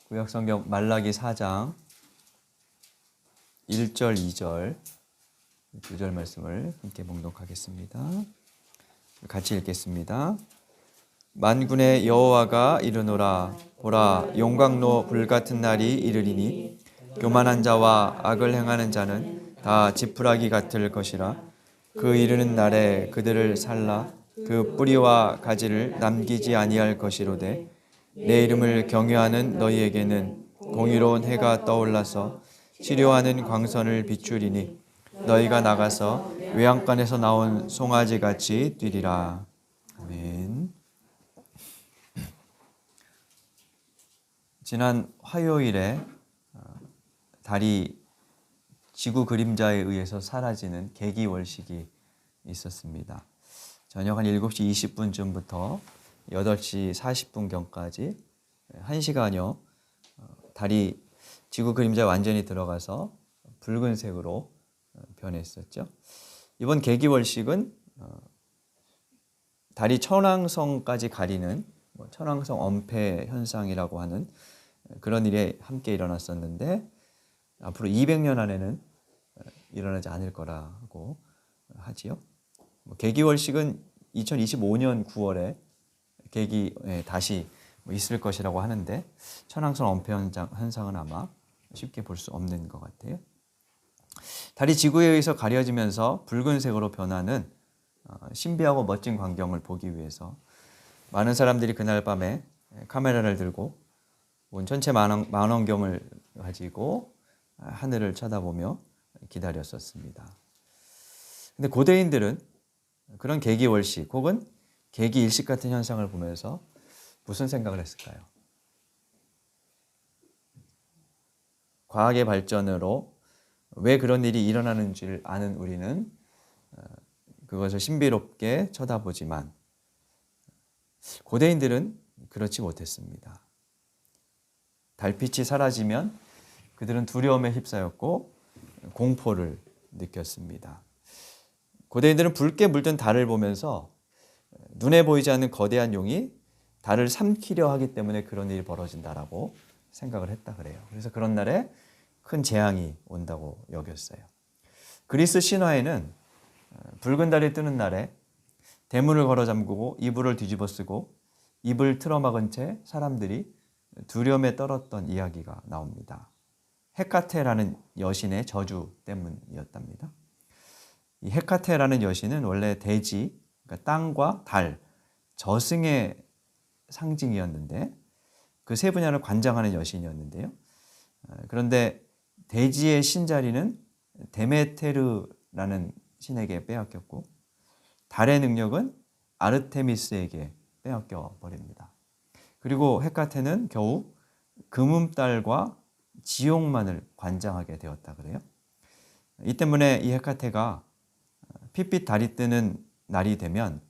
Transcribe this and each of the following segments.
구약성경 말라기 4장 1절, 2절 두 절 말씀을 함께 봉독하겠습니다. 같이 읽겠습니다. 만군의 여호와가 이르노라. 보라, 용광로 불같은 날이 이르리니 교만한 자와 악을 행하는 자는 다 지푸라기 같을 것이라. 그 이르는 날에 그들을 살라 그 뿌리와 가지를 남기지 아니할 것이로되 내 이름을 경외하는 너희에게는 공의로운 해가 떠올라서 치료하는 광선을 비추리니 너희가 나가서 외양간에서 나온 송아지같이 뛰리라. 아멘. 지난 화요일에 달이 지구 그림자에 의해서 사라지는 개기월식이 있었습니다. 저녁 한 7시 20분쯤부터 8시 40분경까지 1시간여 달이 지구 그림자에 완전히 들어가서 붉은색으로 변했었죠. 이번 개기월식은 달이 천왕성까지 가리는 천왕성 엄폐 현상이라고 하는 그런 일이 함께 일어났었는데 앞으로 200년 안에는 일어나지 않을 거라고 하지요. 개기월식은 2025년 9월에 다시 있을 것이라고 하는데 천왕성 엄폐 현상은 아마 쉽게 볼 수 없는 것 같아요. 달이 지구에 의해서 가려지면서 붉은색으로 변하는 신비하고 멋진 광경을 보기 위해서 많은 사람들이 그날 밤에 카메라를 들고 온 전체 망원경을 가지고 하늘을 쳐다보며 기다렸었습니다. 근데 고대인들은 그런 개기월식 혹은 개기일식 같은 현상을 보면서 무슨 생각을 했을까요? 과학의 발전으로 왜 그런 일이 일어나는지를 아는 우리는 그것을 신비롭게 쳐다보지만 고대인들은 그렇지 못했습니다. 달빛이 사라지면 그들은 두려움에 휩싸였고 공포를 느꼈습니다. 고대인들은 붉게 물든 달을 보면서 눈에 보이지 않는 거대한 용이 달을 삼키려 하기 때문에 그런 일이 벌어진다라고 생각을 했다 그래요. 그래서 그런 날에 큰 재앙이 온다고 여겼어요. 그리스 신화에는 붉은 달이 뜨는 날에 대문을 걸어 잠그고 이불을 뒤집어 쓰고 입을 틀어막은 채 사람들이 두려움에 떨었던 이야기가 나옵니다. 헤카테라는 여신의 저주 때문이었답니다. 이 헤카테라는 여신은 원래 대지, 그러니까 땅과 달, 저승의 상징이었는데 그 세 분야를 관장하는 여신이었는데요. 그런데 대지의 신자리는 데메테르라는 신에게 빼앗겼고 달의 능력은 아르테미스에게 빼앗겨 버립니다. 그리고 헤카테는 겨우 금음달과 지옥만을 관장하게 되었다 그래요. 이 때문에 이 헤카테가 핏빛 달이 뜨는 날이 되면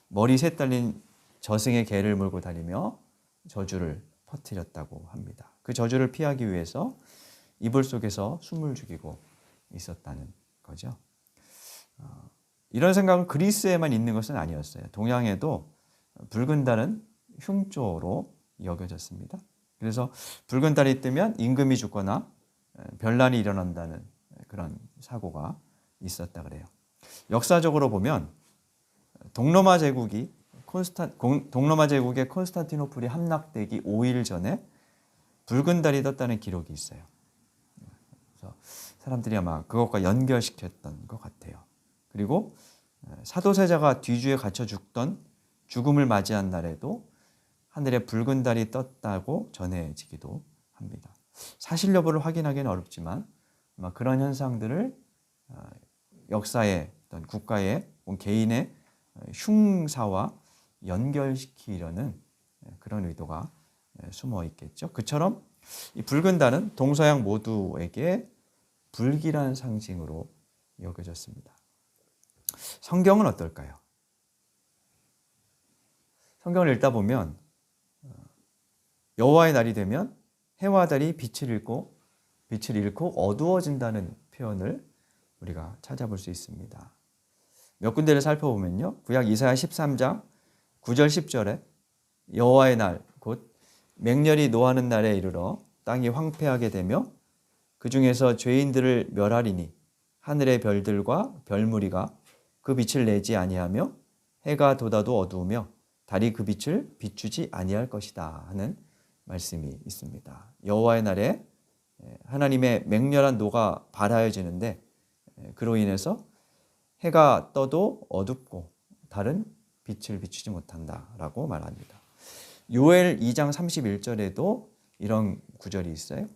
머리 셋 달린 저승의 개를 몰고 다니며 저주를 퍼뜨렸다고 합니다. 그 저주를 피하기 위해서 이불 속에서 숨을 죽이고 있었다는 거죠. 이런 생각은 그리스에만 있는 것은 아니었어요. 동양에도 붉은 달은 흉조로 여겨졌습니다. 그래서 붉은 달이 뜨면 임금이 죽거나 변란이 일어난다는 그런 사고가 있었다 그래요. 역사적으로 보면 동로마 제국의 콘스탄티노플이 함락되기 5일 전에 붉은 달이 떴다는 기록이 있어요. 그래서 사람들이 아마 그것과 연결시켰던 것 같아요. 그리고 사도세자가 뒤주에 갇혀 죽음을 맞이한 날에도 하늘에 붉은 달이 떴다고 전해지기도 합니다. 사실 여부를 확인하기는 어렵지만 아마 그런 현상들을 역사의 어떤 국가의 개인의 흉사와 연결시키려는 그런 의도가 숨어 있겠죠. 그처럼 이 붉은 달은 동서양 모두에게 불길한 상징으로 여겨졌습니다. 성경은 어떨까요? 성경을 읽다 보면 여호와의 날이 되면 해와 달이 빛을 잃고 어두워진다는 표현을 우리가 찾아볼 수 있습니다. 몇 군데를 살펴보면요. 구약 이사야 13장 9절 10절에 여호와의 날 곧 맹렬히 노하는 날에 이르러 땅이 황폐하게 되며 그 중에서 죄인들을 멸하리니 하늘의 별들과 별무리가 그 빛을 내지 아니하며 해가 돋아도 어두우며 달이 그 빛을 비추지 아니할 것이다 하는 말씀이 있습니다. 여호와의 날에 하나님의 맹렬한 노가 발하여지는데 그로 인해서 해가 떠도 어둡고 달은 빛을 비추지 못한다라고 말합니다. 요엘 2장 31절에도 이런 구절이 있어요.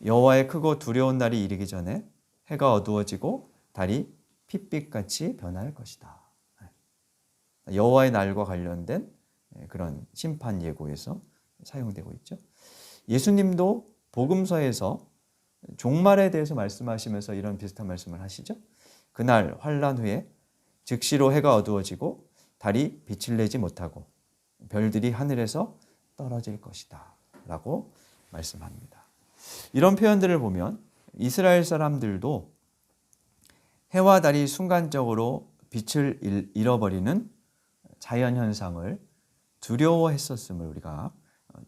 여호와의 크고 두려운 날이 이르기 전에 해가 어두워지고 달이 핏빛같이 변할 것이다. 여호와의 날과 관련된 그런 심판 예고에서 사용되고 있죠. 예수님도 복음서에서 종말에 대해서 말씀하시면서 이런 비슷한 말씀을 하시죠. 그날 환난 후에 즉시로 해가 어두워지고 달이 빛을 내지 못하고 별들이 하늘에서 떨어질 것이다 라고 말씀합니다. 이런 표현들을 보면 이스라엘 사람들도 해와 달이 순간적으로 빛을 잃어버리는 자연현상을 두려워했었음을 우리가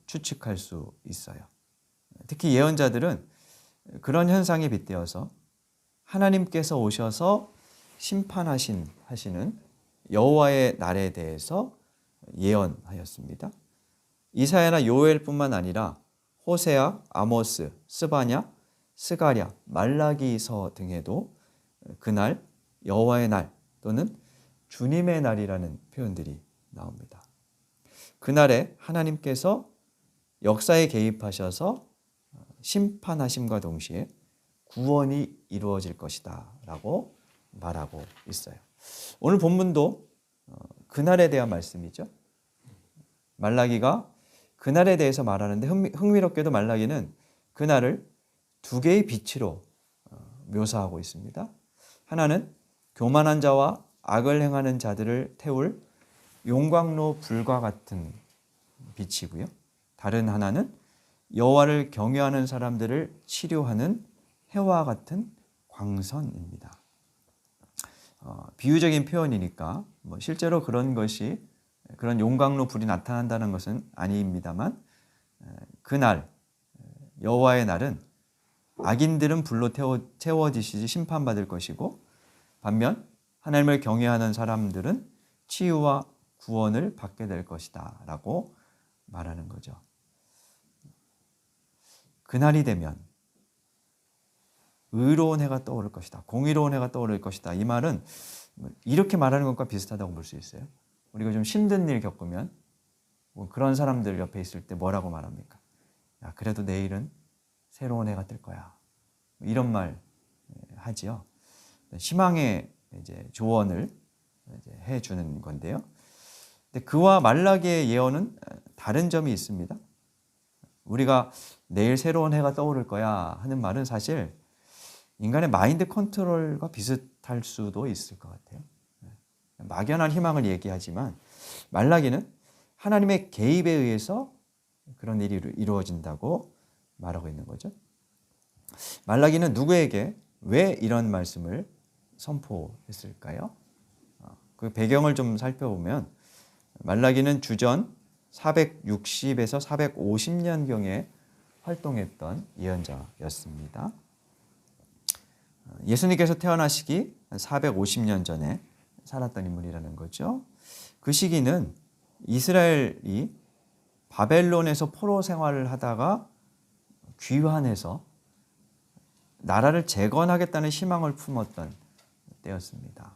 추측할 수 있어요. 특히 예언자들은 그런 현상에 빗대어서 하나님께서 오셔서 심판하시는 여호와의 날에 대해서 예언하였습니다. 이사야나 요엘뿐만 아니라 호세아, 아모스, 스바냐, 스가랴, 말라기서 등에도 그날, 여호와의 날 또는 주님의 날이라는 표현들이 나옵니다. 그날에 하나님께서 역사에 개입하셔서 심판하심과 동시에 구원이 이루어질 것이다 라고 말하고 있어요. 오늘 본문도 그날에 대한 말씀이죠. 말라기가 그날에 대해서 말하는데 흥미롭게도 말라기는 그날을 두 개의 빛으로 묘사하고 있습니다. 하나는 교만한 자와 악을 행하는 자들을 태울 용광로 불과 같은 빛이고요. 다른 하나는 여호와를 경외하는 사람들을 치료하는 해와 같은 광선입니다. 비유적인 표현이니까 실제로 그런 용광로 불이 나타난다는 것은 아닙니다만 그날 여호와의 날은 악인들은 불로 태워지시지 심판받을 것이고 반면 하나님을 경외하는 사람들은 치유와 구원을 받게 될 것이다 라고 말하는 거죠. 그날이 되면 의로운 해가 떠오를 것이다. 공의로운 해가 떠오를 것이다. 이 말은 이렇게 말하는 것과 비슷하다고 볼 수 있어요. 우리가 좀 힘든 일 겪으면 그런 사람들 옆에 있을 때 뭐라고 말합니까? 야, 그래도 내일은 새로운 해가 뜰 거야. 이런 말 하지요. 희망의 조언을 해주는 건데요. 근데 그와 말라기의 예언은 다른 점이 있습니다. 우리가 내일 새로운 해가 떠오를 거야 하는 말은 사실 인간의 마인드 컨트롤과 비슷할 수도 있을 것 같아요. 막연한 희망을 얘기하지만 말라기는 하나님의 개입에 의해서 그런 일이 이루어진다고 말하고 있는 거죠. 말라기는 누구에게 왜 이런 말씀을 선포했을까요? 그 배경을 좀 살펴보면 말라기는 주전 460에서 450년경에 활동했던 예언자였습니다. 예수님께서 태어나시기 450년 전에 살았던 인물이라는 거죠. 그 시기는 이스라엘이 바벨론에서 포로 생활을 하다가 귀환해서 나라를 재건하겠다는 희망을 품었던 때였습니다.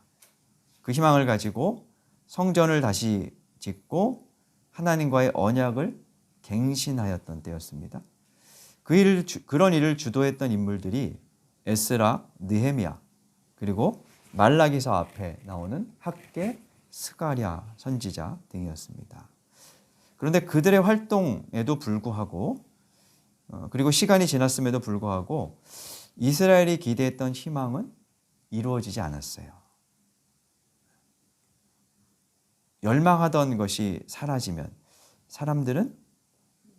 그 희망을 가지고 성전을 다시 짓고 하나님과의 언약을 갱신하였던 때였습니다. 그런 일을 주도했던 인물들이 에스라, 느헤미야 그리고 말라기서 앞에 나오는 학개, 스가랴 선지자 등이었습니다. 그런데 그들의 활동에도 불구하고 그리고 시간이 지났음에도 불구하고 이스라엘이 기대했던 희망은 이루어지지 않았어요. 열망하던 것이 사라지면 사람들은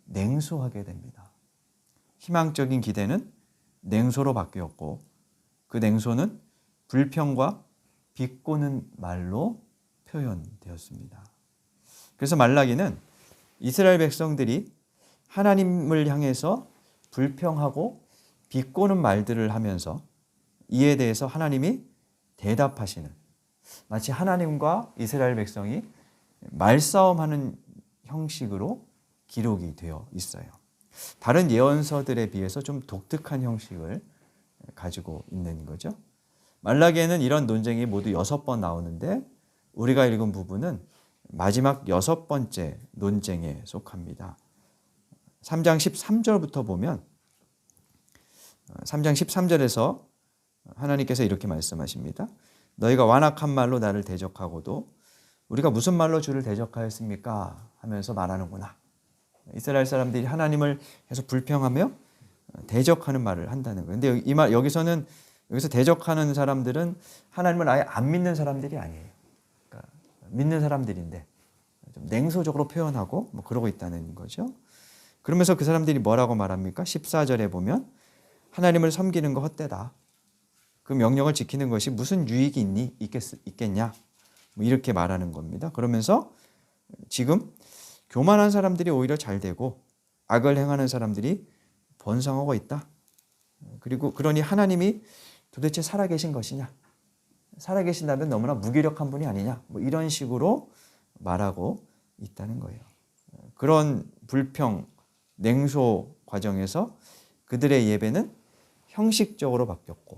냉소하게 됩니다. 희망적인 기대는 냉소로 바뀌었고 그 냉소는 불평과 비꼬는 말로 표현되었습니다. 그래서 말라기는 이스라엘 백성들이 하나님을 향해서 불평하고 비꼬는 말들을 하면서 이에 대해서 하나님이 대답하시는, 마치 하나님과 이스라엘 백성이 말싸움하는 형식으로 기록이 되어 있어요. 다른 예언서들에 비해서 좀 독특한 형식을 가지고 있는 거죠. 말라기에는 이런 논쟁이 모두 6번 나오는데 우리가 읽은 부분은 마지막 6번째 논쟁에 속합니다. 3장 13절부터 보면 3장 13절에서 하나님께서 이렇게 말씀하십니다. 너희가 완악한 말로 나를 대적하고도 우리가 무슨 말로 주를 대적하였습니까? 하면서 말하는구나. 이스라엘 사람들이 하나님을 계속 불평하며 대적하는 말을 한다는 거예요. 근데 이 말 여기서 대적하는 사람들은 하나님을 아예 안 믿는 사람들이 아니에요. 그러니까 믿는 사람들인데 좀 냉소적으로 표현하고 뭐 그러고 있다는 거죠. 그러면서 그 사람들이 뭐라고 말합니까? 14절에 보면 하나님을 섬기는 거 헛되다. 그 명령을 지키는 것이 무슨 유익이 있겠냐? 뭐 이렇게 말하는 겁니다. 그러면서 지금 교만한 사람들이 오히려 잘 되고 악을 행하는 사람들이 번성하고 있다. 그리고 그러니 하나님이 도대체 살아계신 것이냐? 살아계신다면 너무나 무기력한 분이 아니냐? 뭐 이런 식으로 말하고 있다는 거예요. 그런 불평, 냉소 과정에서 그들의 예배는 형식적으로 바뀌었고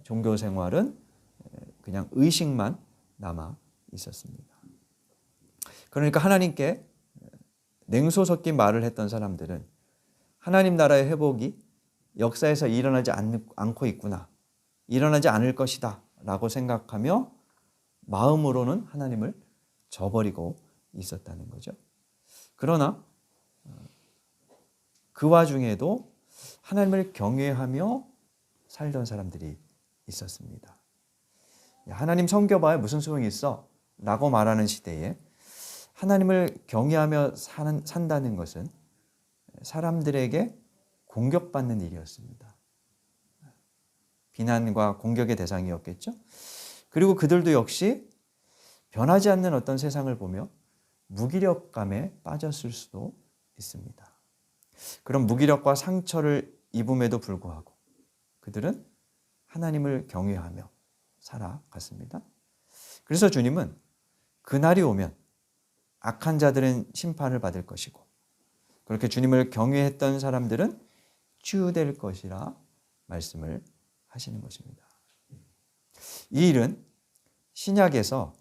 종교 생활은 그냥 의식만 남아 있었습니다. 그러니까 하나님께 냉소 섞인 말을 했던 사람들은 하나님 나라의 회복이 역사에서 일어나지 않고 있구나, 일어나지 않을 것이다 라고 생각하며 마음으로는 하나님을 저버리고 있었다는 거죠. 그러나 그 와중에도 하나님을 경외하며 살던 사람들이 있었습니다. 하나님 섬겨봐야 무슨 소용이 있어? 라고 말하는 시대에 하나님을 경외하며 산다는 것은 사람들에게 공격받는 일이었습니다. 비난과 공격의 대상이었겠죠. 그리고 그들도 역시 변하지 않는 어떤 세상을 보며 무기력감에 빠졌을 수도 있습니다. 그런 무기력과 상처를 입음에도 불구하고 그들은 하나님을 경외하며 살아갔습니다. 그래서 주님은 그날이 오면 악한 자들은 심판을 받을 것이고 그렇게 주님을 경외했던 사람들은 치유될 것이라 말씀을 하시는 것입니다. 이 일은 신약에서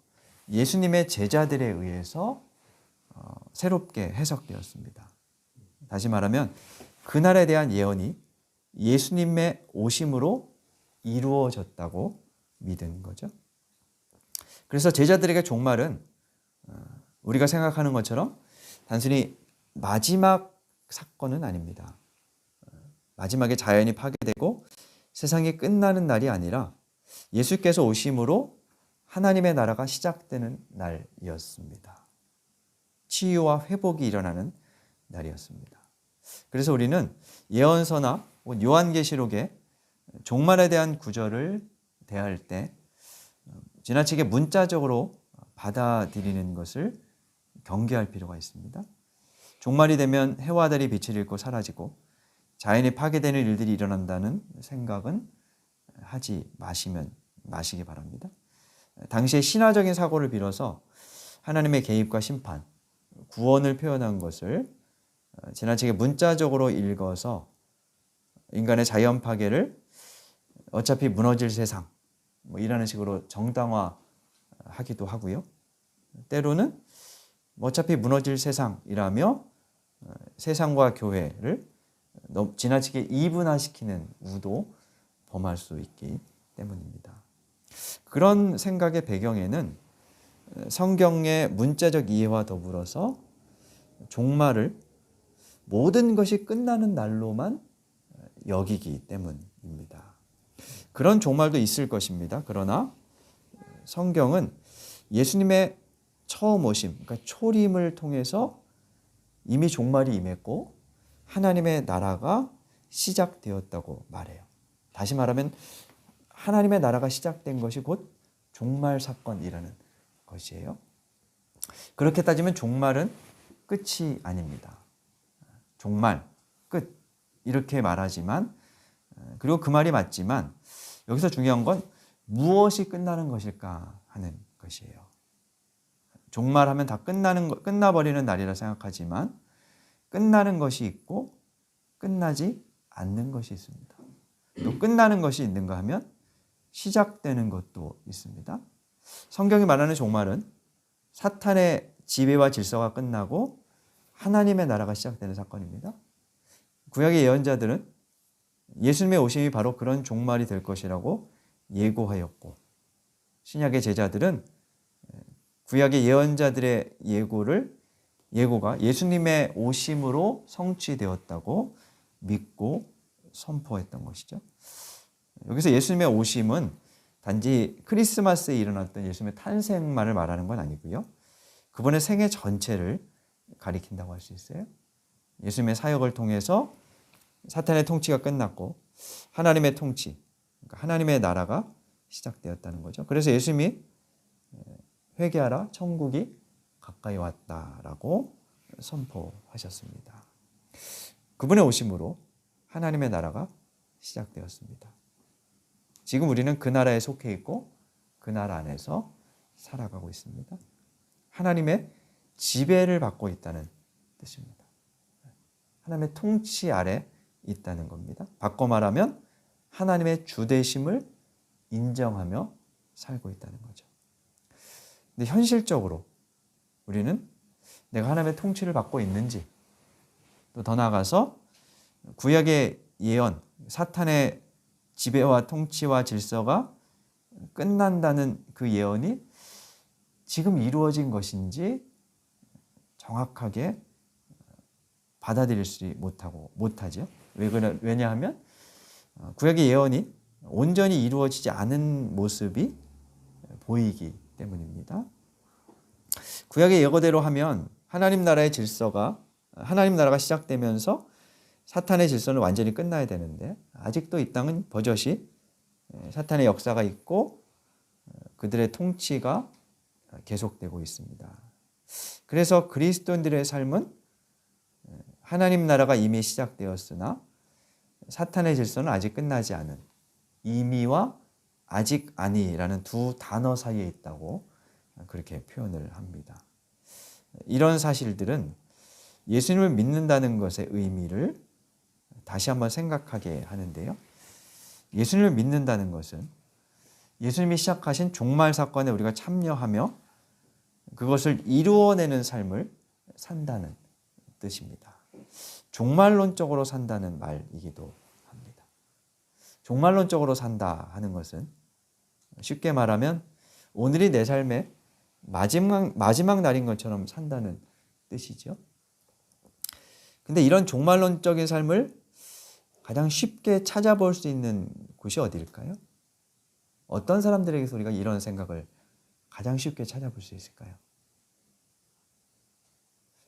예수님의 제자들에 의해서 새롭게 해석되었습니다. 다시 말하면 그날에 대한 예언이 예수님의 오심으로 이루어졌다고 믿은 거죠. 그래서 제자들에게 종말은 우리가 생각하는 것처럼 단순히 마지막 사건은 아닙니다. 마지막에 자연이 파괴되고 세상이 끝나는 날이 아니라 예수께서 오심으로 하나님의 나라가 시작되는 날이었습니다. 치유와 회복이 일어나는 날이었습니다. 그래서 우리는 예언서나 요한계시록의 종말에 대한 구절을 대할 때 지나치게 문자적으로 받아들이는 것을 경계할 필요가 있습니다. 종말이 되면 해와 달이 빛을 잃고 사라지고 자연이 파괴되는 일들이 일어난다는 생각은 하지 마시기 바랍니다. 당시의 신화적인 사고를 빌어서 하나님의 개입과 심판, 구원을 표현한 것을 지나치게 문자적으로 읽어서 인간의 자연 파괴를 어차피 무너질 세상 뭐 이라는 식으로 정당화하기도 하고요. 때로는 어차피 무너질 세상이라며 세상과 교회를 지나치게 이분화시키는 우도 범할 수 있기 때문입니다. 그런 생각의 배경에는 성경의 문자적 이해와 더불어서 종말을 모든 것이 끝나는 날로만 여기기 때문입니다. 그런 종말도 있을 것입니다. 그러나 성경은 예수님의 처음 오심, 그러니까 초림을 통해서 이미 종말이 임했고 하나님의 나라가 시작되었다고 말해요. 다시 말하면 하나님의 나라가 시작된 것이 곧 종말 사건이라는 것이에요. 그렇게 따지면 종말은 끝이 아닙니다. 종말, 끝 이렇게 말하지만 그리고 그 말이 맞지만 여기서 중요한 건 무엇이 끝나는 것일까 하는 것이에요. 종말하면 다 끝나버리는 날이라 생각하지만 끝나는 것이 있고 끝나지 않는 것이 있습니다. 또 끝나는 것이 있는가 하면 시작되는 것도 있습니다. 성경이 말하는 종말은 사탄의 지배와 질서가 끝나고 하나님의 나라가 시작되는 사건입니다. 구약의 예언자들은 예수님의 오심이 바로 그런 종말이 될 것이라고 예고하였고 신약의 제자들은 구약의 예언자들의 예고가 예수님의 오심으로 성취되었다고 믿고 선포했던 것이죠. 여기서 예수님의 오심은 단지 크리스마스에 일어났던 예수님의 탄생만을 말하는 건 아니고요. 그분의 생애 전체를 가리킨다고 할 수 있어요. 예수님의 사역을 통해서 사탄의 통치가 끝났고 하나님의 통치, 그러니까 하나님의 나라가 시작되었다는 거죠. 그래서 예수님이 회개하라, 천국이 가까이 왔다라고 선포하셨습니다. 그분의 오심으로 하나님의 나라가 시작되었습니다. 지금 우리는 그 나라에 속해 있고 그 나라 안에서 살아가고 있습니다. 하나님의 지배를 받고 있다는 뜻입니다. 하나님의 통치 아래 있다는 겁니다. 바꿔 말하면 하나님의 주되심을 인정하며 살고 있다는 거죠. 근데 현실적으로 우리는 내가 하나님의 통치를 받고 있는지 또 더 나아가서 구약의 예언, 사탄의 지배와 통치와 질서가 끝난다는 그 예언이 지금 이루어진 것인지 정확하게 받아들일 수 못하죠. 왜냐하면 구약의 예언이 온전히 이루어지지 않은 모습이 보이기 때문입니다. 구약의 예고대로 하면 하나님 나라의 질서가 하나님 나라가 시작되면서 사탄의 질서는 완전히 끝나야 되는데 아직도 이 땅은 버젓이 사탄의 역사가 있고 그들의 통치가 계속되고 있습니다. 그래서 그리스도인들의 삶은 하나님 나라가 이미 시작되었으나 사탄의 질서는 아직 끝나지 않은 이미와 아직 아니라는 두 단어 사이에 있다고 그렇게 표현을 합니다. 이런 사실들은 예수님을 믿는다는 것의 의미를 다시 한번 생각하게 하는데요. 예수님을 믿는다는 것은 예수님이 시작하신 종말 사건에 우리가 참여하며 그것을 이루어내는 삶을 산다는 뜻입니다. 종말론적으로 산다는 말이기도 합니다. 종말론적으로 산다 하는 것은 쉽게 말하면 오늘이 내 삶의 마지막 날인 것처럼 산다는 뜻이죠. 근데 이런 종말론적인 삶을 가장 쉽게 찾아볼 수 있는 곳이 어디일까요? 어떤 사람들에게서 우리가 이런 생각을 가장 쉽게 찾아볼 수 있을까요?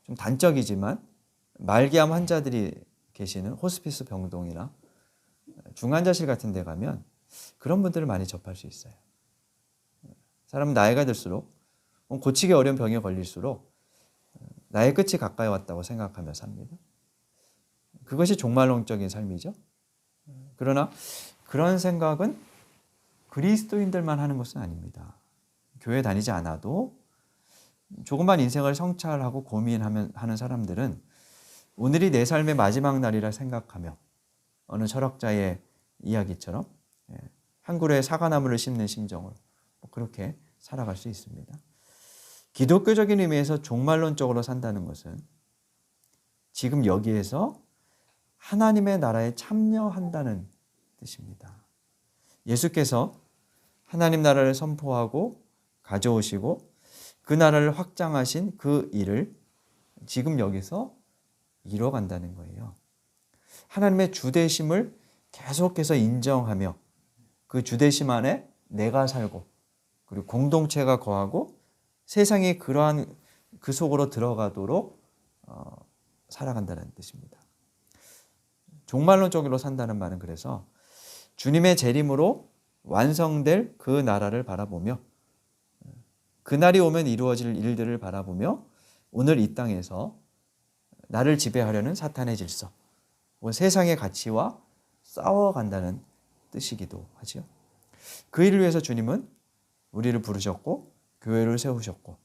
좀 단적이지만 말기암 환자들이 계시는 호스피스 병동이나 중환자실 같은 데 가면 그런 분들을 많이 접할 수 있어요. 사람은 나이가 들수록 고치기 어려운 병에 걸릴수록 나의 끝이 가까이 왔다고 생각하며 삽니다. 그것이 종말론적인 삶이죠. 그러나 그런 생각은 그리스도인들만 하는 것은 아닙니다. 교회 다니지 않아도 조금만 인생을 성찰하고 고민하는 사람들은 오늘이 내 삶의 마지막 날이라 생각하며 어느 철학자의 이야기처럼 한 그루의 사과나무를 심는 심정으로 그렇게 살아갈 수 있습니다. 기독교적인 의미에서 종말론적으로 산다는 것은 지금 여기에서 하나님의 나라에 참여한다는 뜻입니다. 예수께서 하나님 나라를 선포하고 가져오시고 그 나라를 확장하신 그 일을 지금 여기서 이뤄간다는 거예요. 하나님의 주되심을 계속해서 인정하며 그 주되심 안에 내가 살고 그리고 공동체가 거하고 세상이 그러한 그 속으로 들어가도록 살아간다는 뜻입니다. 종말론적으로 산다는 말은 그래서 주님의 재림으로 완성될 그 나라를 바라보며 그날이 오면 이루어질 일들을 바라보며 오늘 이 땅에서 나를 지배하려는 사탄의 질서, 세상의 가치와 싸워간다는 뜻이기도 하죠. 그 일을 위해서 주님은 우리를 부르셨고 교회를 세우셨고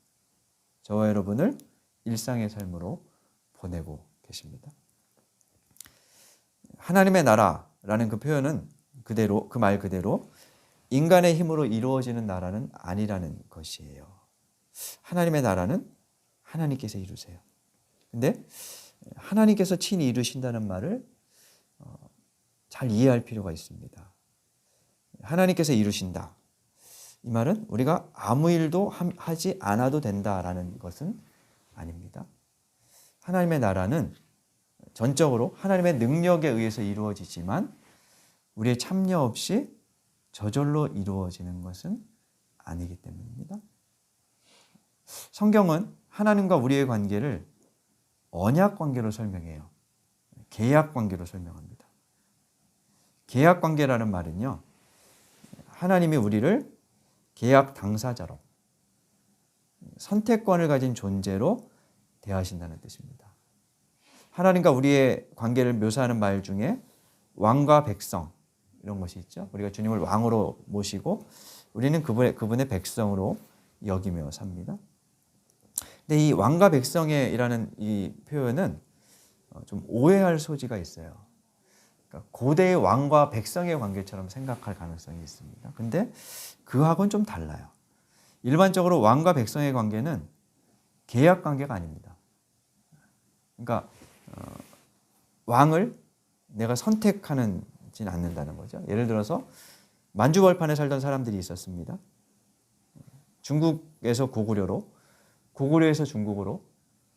저와 여러분을 일상의 삶으로 보내고 계십니다. 하나님의 나라라는 그 표현은 그대로, 그 말 그대로 인간의 힘으로 이루어지는 나라는 아니라는 것이에요. 하나님의 나라는 하나님께서 이루세요. 근데 하나님께서 친히 이루신다는 말을 잘 이해할 필요가 있습니다. 하나님께서 이루신다. 이 말은 우리가 아무 일도 하지 않아도 된다라는 것은 아닙니다. 하나님의 나라는 전적으로 하나님의 능력에 의해서 이루어지지만 우리의 참여 없이 저절로 이루어지는 것은 아니기 때문입니다. 성경은 하나님과 우리의 관계를 언약 관계로 설명해요. 계약 관계로 설명합니다. 계약 관계라는 말은요, 하나님이 우리를 계약 당사자로, 선택권을 가진 존재로 대하신다는 뜻입니다. 하나님과 우리의 관계를 묘사하는 말 중에 왕과 백성, 이런 것이 있죠. 우리가 주님을 왕으로 모시고 우리는 그분의 백성으로 여기며 삽니다. 근데 이 왕과 백성이라는 이 표현은 좀 오해할 소지가 있어요. 그러니까 고대의 왕과 백성의 관계처럼 생각할 가능성이 있습니다. 근데 그하고는 좀 달라요. 일반적으로 왕과 백성의 관계는 계약 관계가 아닙니다. 그러니까 왕을 내가 선택하지는 않는다는 거죠. 예를 들어서 만주벌판에 살던 사람들이 있었습니다. 중국에서 고구려로, 고구려에서 중국으로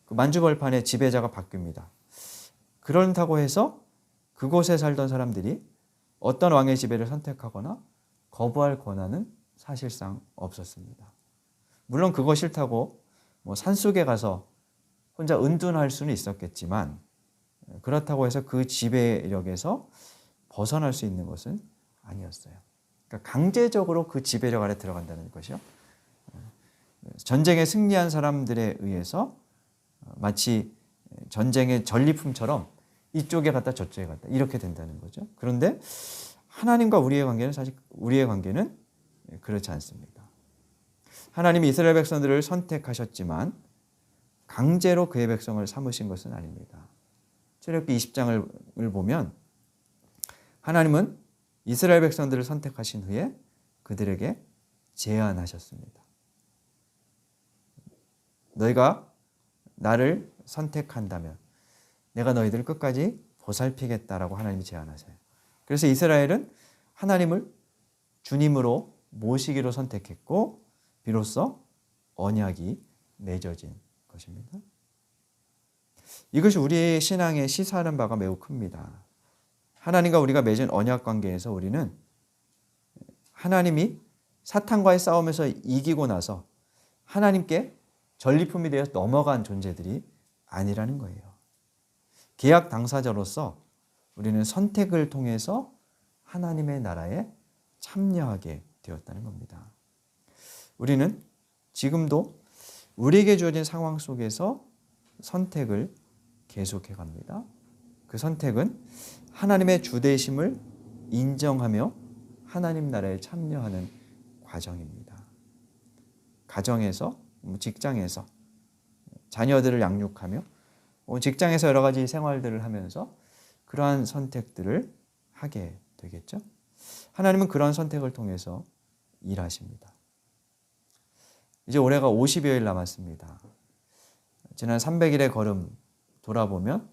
그 만주벌판의 지배자가 바뀝니다. 그렇다고 해서 그곳에 살던 사람들이 어떤 왕의 지배를 선택하거나 거부할 권한은 사실상 없었습니다. 물론 그거 싫다고 산속에 가서 혼자 은둔할 수는 있었겠지만 그렇다고 해서 그 지배력에서 벗어날 수 있는 것은 아니었어요. 그러니까 강제적으로 그 지배력 아래 들어간다는 것이요. 전쟁에 승리한 사람들에 의해서 마치 전쟁의 전리품처럼 이쪽에 갔다 저쪽에 갔다 이렇게 된다는 거죠. 그런데 하나님과 우리의 관계는 사실 우리의 관계는 그렇지 않습니다. 하나님이 이스라엘 백성들을 선택하셨지만 강제로 그의 백성을 삼으신 것은 아닙니다. 출애굽기 20장을 보면 하나님은 이스라엘 백성들을 선택하신 후에 그들에게 제안하셨습니다. 너희가 나를 선택한다면 내가 너희들을 끝까지 보살피겠다라고 하나님이 제안하세요. 그래서 이스라엘은 하나님을 주님으로 모시기로 선택했고 비로소 언약이 맺어진 것입니다. 이것이 우리의 신앙에 시사하는 바가 매우 큽니다. 하나님과 우리가 맺은 언약 관계에서 우리는 하나님이 사탄과의 싸움에서 이기고 나서 하나님께 전리품이 되어 넘어간 존재들이 아니라는 거예요. 계약 당사자로서 우리는 선택을 통해서 하나님의 나라에 참여하게 되었다는 겁니다. 우리는 지금도 우리에게 주어진 상황 속에서 선택을 계속해 갑니다. 그 선택은 하나님의 주되심을 인정하며 하나님 나라에 참여하는 과정입니다. 가정에서, 직장에서 자녀들을 양육하며 직장에서 여러 가지 생활들을 하면서 그러한 선택들을 하게 되겠죠. 하나님은 그러한 선택을 통해서 일하십니다. 이제 올해가 50여일 남았습니다. 지난 300일의 걸음 돌아보면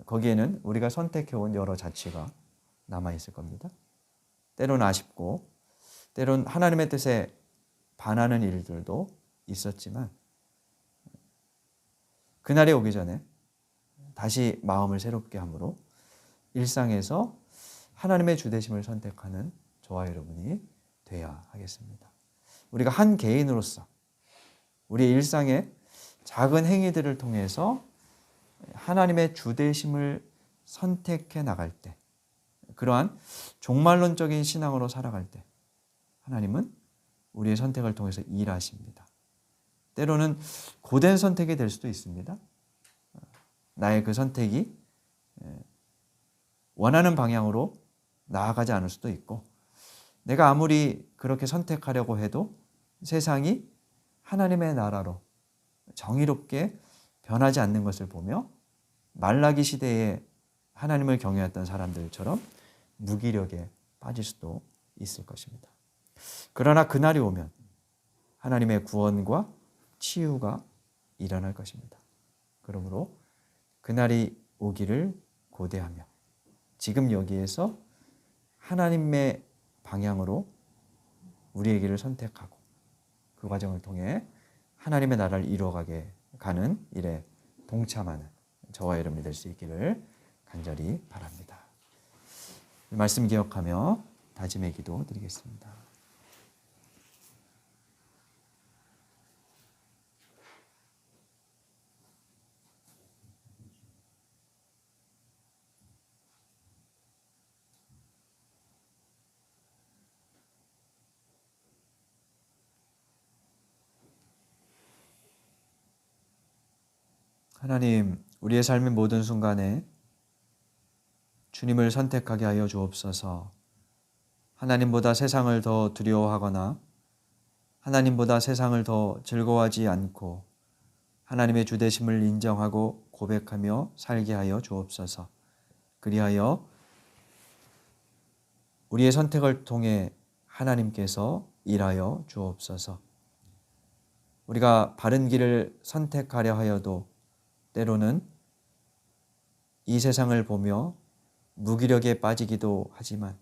거기에는 우리가 선택해온 여러 자취가 남아있을 겁니다. 때로는 아쉽고 때로는 하나님의 뜻에 반하는 일들도 있었지만 그날이 오기 전에 다시 마음을 새롭게 함으로 일상에서 하나님의 주되심을 선택하는 저와 여러분이 되어야 하겠습니다. 우리가 한 개인으로서 우리의 일상의 작은 행위들을 통해서 하나님의 주되심을 선택해 나갈 때, 그러한 종말론적인 신앙으로 살아갈 때 하나님은 우리의 선택을 통해서 일하십니다. 때로는 고된 선택이 될 수도 있습니다. 나의 그 선택이 원하는 방향으로 나아가지 않을 수도 있고, 내가 아무리 그렇게 선택하려고 해도 세상이 하나님의 나라로 정의롭게 변하지 않는 것을 보며 말라기 시대에 하나님을 경외했던 사람들처럼 무기력에 빠질 수도 있을 것입니다. 그러나 그날이 오면 하나님의 구원과 치유가 일어날 것입니다. 그러므로 그날이 오기를 고대하며 지금 여기에서 하나님의 방향으로 우리의 길을 선택하고 그 과정을 통해 하나님의 나라를 이루어가게 가는 일에 동참하는 저와 여러분이 될 수 있기를 간절히 바랍니다. 말씀 기억하며 다짐의 기도 드리겠습니다. 하나님, 우리의 삶의 모든 순간에 주님을 선택하게 하여 주옵소서. 하나님보다 세상을 더 두려워하거나 하나님보다 세상을 더 즐거워하지 않고 하나님의 주되심을 인정하고 고백하며 살게 하여 주옵소서. 그리하여 우리의 선택을 통해 하나님께서 일하여 주옵소서. 우리가 바른 길을 선택하려 하여도 때로는 이 세상을 보며 무기력에 빠지기도 하지만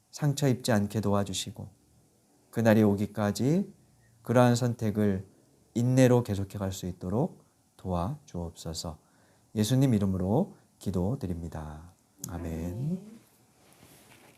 상처 입지 않게 도와주시고 그날이 오기까지 그러한 선택을 인내로 계속해 갈 수 있도록 도와주옵소서. 예수님 이름으로 기도드립니다. 아멘.